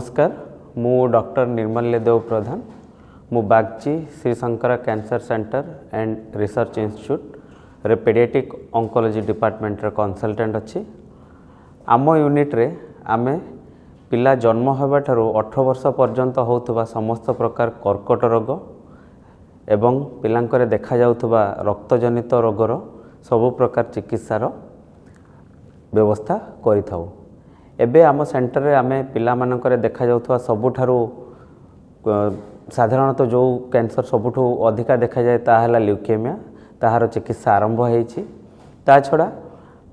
नमस्कार मु डॉक्टर निर्मल्य देव प्रधान मु Bagchi Shri Shankar cancer centre and research institute रे पेडियाट्रिक ऑन्कोलॉजी डिपार्टमेंट रे कंसल्टेंट अच्छी आम यूनिट रे आमे पिला जन्म होबा ठारू 18 वर्ष पर्यंत होउथबा समस्त प्रकार कर्कट रोग एवं पिलांकरे देखा जाउथबा रक्तजनित रोगर सबु प्रकार चिकित्सार व्यवस्था करिथाउ। एबे आम सेंटर रे आमे पिला मानकरे देखा जाउथबा सबुठारू साधारणतः जो कैंसर सबुठू अधिका देखा जाए ताहला ल्यूकेमिया ताहार चिकित्सा आरंभ होईछि। ता छड़ा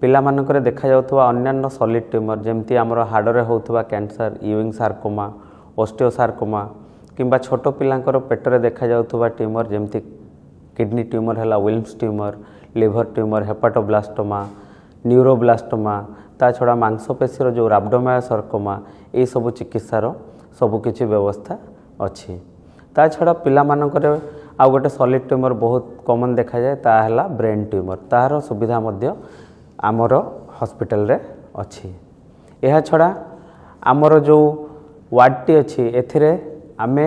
पिला मानकरे देखा जाउथबा अन्यान्य सॉलिड ट्यूमर जेमती हमर हाड़ रे होउथबा कैंसर यूइंग सार्कोमा ओस्टियोसार्कोमा किंबा छोटो पिलांकर पेट रे देखा जाउथबा ट्यूमर जेमती किडनी ट्यूमर हला Wilms tumour liver tumour hepatoblastoma neuroblastoma ता छड़ा मांसपेशीर जो राब्डोमाया सार्कोमा ये सब चिकित्सार सबु किछि व्यवस्था अच्छी। ता छड़ा पिला मानकरे आ गोटे सॉलिड ट्यूमर बहुत कॉमन देखा जाए ता हला ब्रेन ट्यूमर तार सुविधा मध्य आमर हॉस्पिटल रे अच्छी। यह छड़ा आमर जो वार्डटी अच्छी एथिरे आमे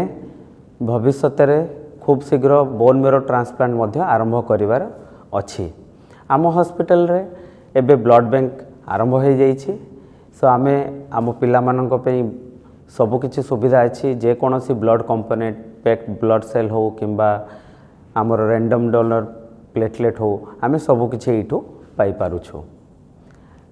भविष्य रे खूब शीघ्र बोन मेरो ट्रांसप्लांट मध्य आरंभ करिवार अच्छी। आम हॉस्पिटल रे एबे ब्लड बैंक आरंभ हो जाइछि। सो आमे आम पिला मानक पे सबु किछि सुविधा अछि जे कोनोसी blood component packed blood cell हो किंबा आमर रैंडम डोनर प्लेटलेट हो आमे सबु किछि एठू पाई पारुछु।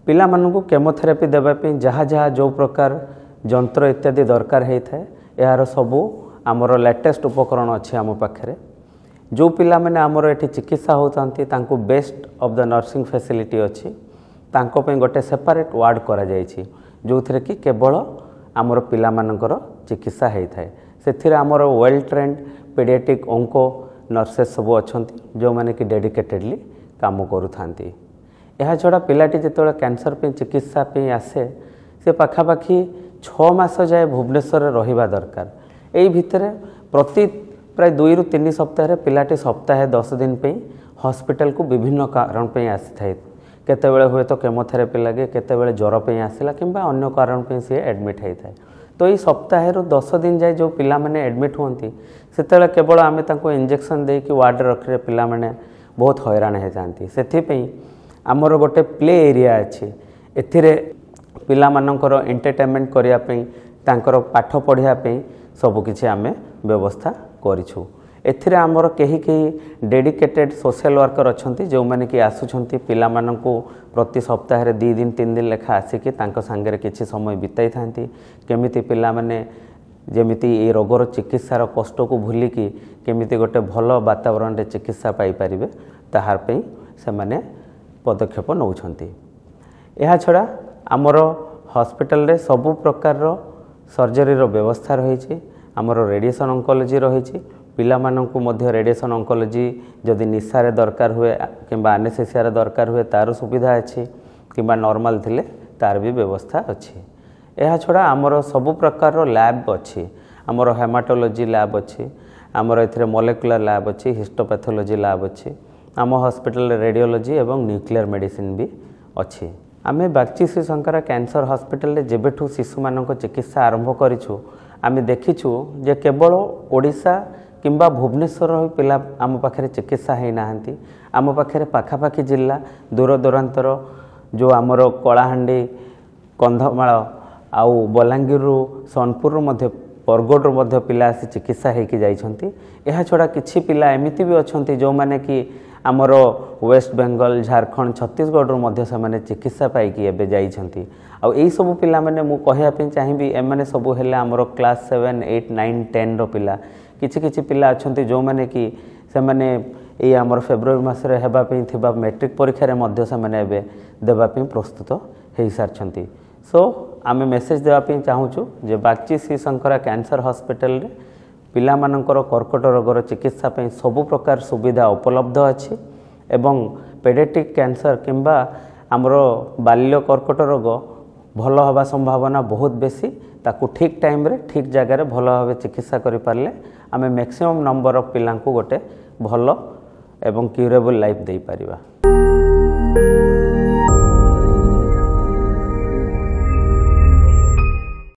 पिला मानकु केमोथेरेपी देबा पे जहा जहा जो प्रकार जंत्र इत्यादि दरकार हेइ थाए यार सबु आमर लेटेस्ट उपकरण अछि आम पाखरे। जो पिला माने आमर एठी चिकित्सा होतांती तांको best of the nursing facility अछि तांको पे गोटे सेपरेट वार्ड करा जायछि जो थरे कि केवल आमर पिला मानकर चिकित्सा हेइ थाए। सेथिरे आमर well trained paediatric onco nurses सब अछंती जो माने कि डेडिकेटेडली काम करूथांती। यह छड़ा पिलाटी जेतोळे कैंसर पे चिकित्सा पे आसे से पाखापाखी 6 मास जाए भुवनेश्वर रहिबा दरकार। एई भितरे प्रति प्राय 2 रु 3 सप्ताह पिलाटी सप्ताह 10 दिन पे हॉस्पिटल को विभिन्न कारण पे आसी थाए। केतेबेले हुए तो केमोथेरेपी लगे केतेबेले ज्वर पे आसिला किंबा अन्य कारण पे से एडमिट होई थाए। तो ये सप्ताह 10 दिन जाए जो पिला माने एडमिट होती सेतेबेले केवल आमे तांको इंजेक्शन दे कि वार्ड रखरे पिला माने बहुत हैरान हे जांती। सेथि पई हमर गोटे प्ले एरिया अछि एथिरे पिला मानकर एंटरटेनमेंट करिया पे तांकर पाठ पढ़िया पे सब किछि आमे व्यवस्था करिछु। एथिरे आमर केही केही डेडिकेटेड सोशल वर्कर अछंती जो माने कि आसुछंती पिला मानकु प्रति सप्ताह रे 2 दिन 3 दिन लेखा आसिकी तांको संगे किछि समय बिताई थांती केमिति पिला माने जेमिति ए रोगर चिकित्सार कष्ट को भूली कि केमिति गोटे भलो वातावरण रे चिकित्सा पाई परिबे ताहार पे से माने पदक्षेप नउछंती। एहा छडा आमर हॉस्पिटल रे सबु प्रकार रो सर्जरी रो व्यवस्था रहिछि। आमर रेडिएशन ऑन्कोलॉजी रहिछि पिला मानकु मध्य रेडिएशन ऑन्कोलॉजी जदि निशारे दरकार हुए किंबा एनेस्थेसिया दरकार हुए तार सुविधा अछि किंबा नॉर्मल थिले तार भी व्यवस्था अछि। एहा छडा आमर सबु प्रकार रो लैब अछि। आमर हेमाटोलॉजी लैब अछि आमर एथिरे मोलेकुलर लैब अछि हिस्टोपैथोलॉजी लैब अछि आम हॉस्पिटल रेडियोलॉजी एवं न्यूक्लियर मेडिसिन भी अछि। आमे बागची श्री शंकर कैंसर हॉस्पिटल रे जेबेठू शिशु मानक चिकित्सा आरंभ करिछु आमे देखिछु जे केवल ओडिशा किंबा भुवनेश्वर पिला आम पाखे चिकित्सा है नाहंती। आम पाखे पाखापाखी जिला दूर दूरांतर जो आमर कलाहांडी कंधमाल आउ बलांगीर सोनपुर मध्य बरगढ़ मध्य पिला आसी चिकित्सा होइकी जाइछंती। एहा छड़ा किछि पिला एमिति भी अछंती जो माने कि आमर वेस्ट बेंगल झारखंड छत्तीसगढ़ मध्य से माने चिकित्सा पाइकी एबे जाइछंती। आ एई सब पिला माने मु कहिया पे चाहिबी ए माने सब हेले आमर क्लास 7 8 9 10 रो पिला किछि किछि पिला अछंती जो माने कि से माने ए आमर फेब्रुआरी मास रे हेबा पे थिबा मैट्रिक परीक्षा रे मध्य से माने एबे देबा पे प्रस्तुत हेइ सारछंती। सो आमे मेसेज देबा पे चाहूछु जे बागची श्री शंकर कैंसर हॉस्पिटल रे पिला मानकर कर्कट रोगर चिकित्सा पे सब प्रकार सुविधा उपलब्ध अछि एवं पेडियाट्रिक कैंसर किंबा आमर बाल्य कर्कट रोग भल हवा संभावना बहुत बेसी ताकू ठीक टाइम रे ठीक जगह रे भल भाव चिकित्सा करि पारले आमे मैक्सिमम नंबर ऑफ पिलांकू गोटे भल एवं क्यूरेबल लाइफ दे पारिबा।